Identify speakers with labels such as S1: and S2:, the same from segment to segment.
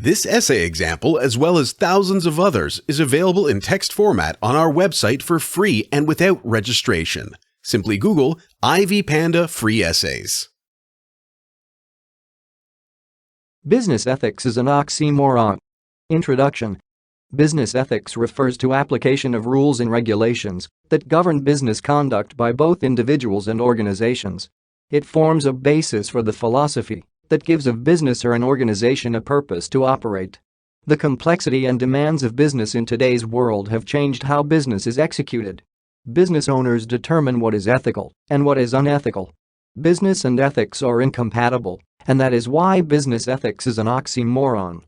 S1: This essay example, as well as thousands of others, is available in text format on our website for free and without registration. Simply Google Ivy Panda Free Essays.
S2: Business ethics is an oxymoron. Introduction. Business ethics refers to application of rules and regulations that govern business conduct by both individuals and organizations. It forms a basis for the philosophy that gives a business or an organization a purpose to operate. The complexity and demands of business in today's world have changed how business is executed. Business owners determine what is ethical and what is unethical. Business and ethics are incompatible, and that is why business ethics is an oxymoron.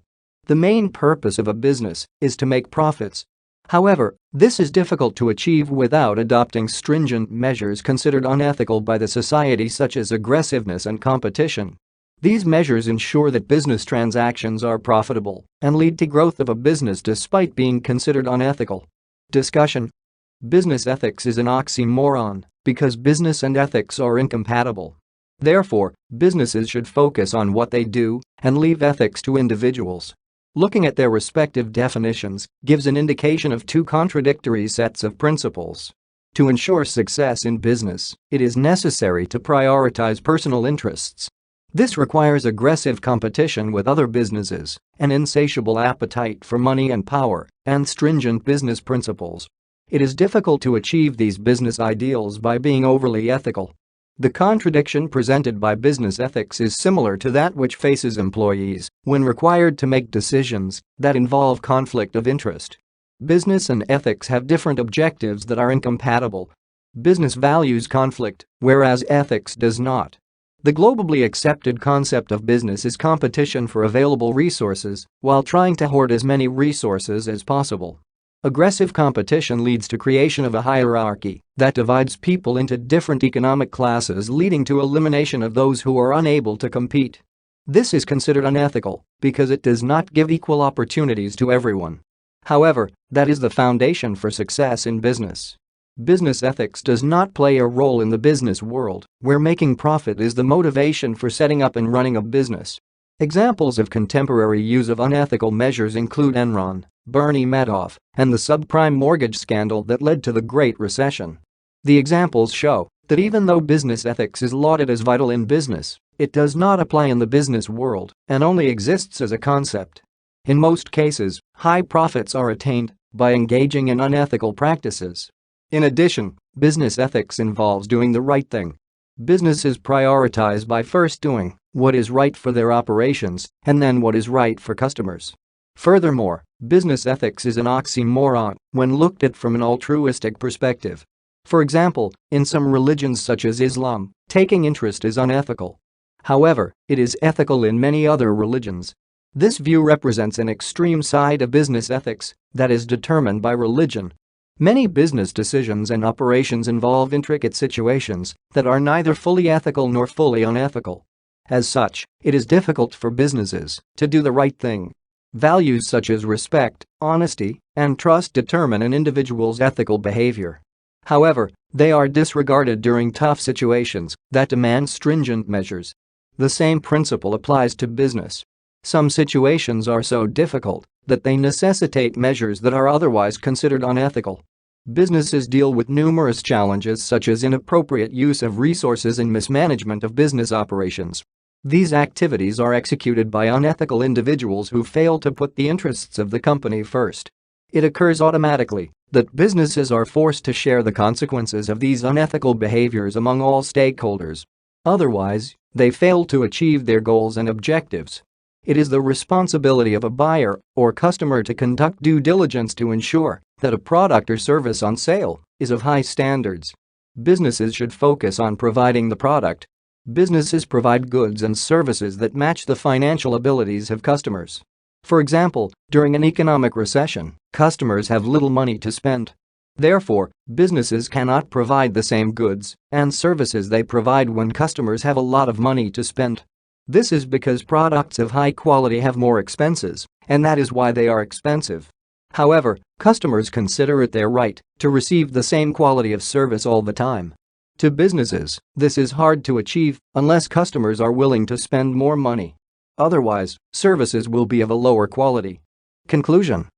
S2: The main purpose of a business is to make profits. However, this is difficult to achieve without adopting stringent measures considered unethical by the society, such as aggressiveness and competition. These measures ensure that business transactions are profitable and lead to growth of a business despite being considered unethical. Discussion. Business ethics is an oxymoron because business and ethics are incompatible. Therefore, businesses should focus on what they do and leave ethics to individuals. Looking at their respective definitions gives an indication of two contradictory sets of principles. To ensure success in business, it is necessary to prioritize personal interests. This requires aggressive competition with other businesses, an insatiable appetite for money and power, and stringent business principles. It is difficult to achieve these business ideals by being overly ethical. The contradiction presented by business ethics is similar to that which faces employees when required to make decisions that involve conflict of interest. Business and ethics have different objectives that are incompatible. Business values conflict, whereas ethics does not. The globally accepted concept of business is competition for available resources while trying to hoard as many resources as possible. Aggressive competition leads to creation of a hierarchy that divides people into different economic classes, leading to elimination of those who are unable to compete. This is considered unethical because it does not give equal opportunities to everyone. However, that is the foundation for success in business. Business ethics does not play a role in the business world, where making profit is the motivation for setting up and running a business. Examples of contemporary use of unethical measures include Enron, Bernie Madoff, and the subprime mortgage scandal that led to the Great Recession. The examples show that even though business ethics is lauded as vital in business, it does not apply in the business world and only exists as a concept. In most cases, high profits are attained by engaging in unethical practices. In addition, business ethics involves doing the right thing. Businesses prioritize by first doing what is right for their operations and then what is right for customers. Furthermore, business ethics is an oxymoron when looked at from an altruistic perspective. For example, in some religions such as Islam, taking interest is unethical. However, it is ethical in many other religions. This view represents an extreme side of business ethics that is determined by religion. Many business decisions and operations involve intricate situations that are neither fully ethical nor fully unethical. As such, it is difficult for businesses to do the right thing. Values such as respect, honesty, and trust determine an individual's ethical behavior. However, they are disregarded during tough situations that demand stringent measures. The same principle applies to business. Some situations are so difficult that they necessitate measures that are otherwise considered unethical. Businesses deal with numerous challenges such as inappropriate use of resources and mismanagement of business operations. These activities are executed by unethical individuals who fail to put the interests of the company first. It occurs automatically that businesses are forced to share the consequences of these unethical behaviors among all stakeholders. Otherwise, they fail to achieve their goals and objectives. It is the responsibility of a buyer or customer to conduct due diligence to ensure that a product or service on sale is of high standards. Businesses should focus on providing the product. Businesses provide goods and services that match the financial abilities of customers. For example, during an economic recession, customers have little money to spend. Therefore, businesses cannot provide the same goods and services they provide when customers have a lot of money to spend. This is because products of high quality have more expenses, and that is why they are expensive. However, customers consider it their right to receive the same quality of service all the time. To businesses, this is hard to achieve unless customers are willing to spend more money. Otherwise, services will be of a lower quality. Conclusion: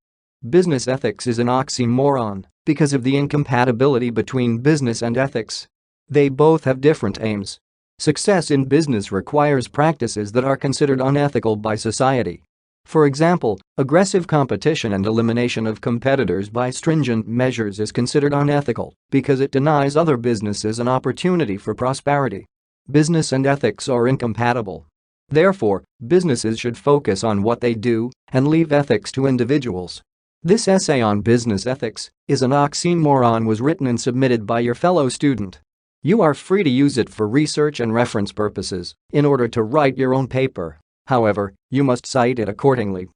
S2: business ethics is an oxymoron because of the incompatibility between business and ethics. They both have different aims. Success in business requires practices that are considered unethical by society. For example, aggressive competition and elimination of competitors by stringent measures is considered unethical because it denies other businesses an opportunity for prosperity. Business and ethics are incompatible. Therefore, businesses should focus on what they do and leave ethics to individuals. This essay on business ethics is an oxymoron was written and submitted by your fellow student. You are free to use it for research and reference purposes in order to write your own paper. However, you must cite it accordingly.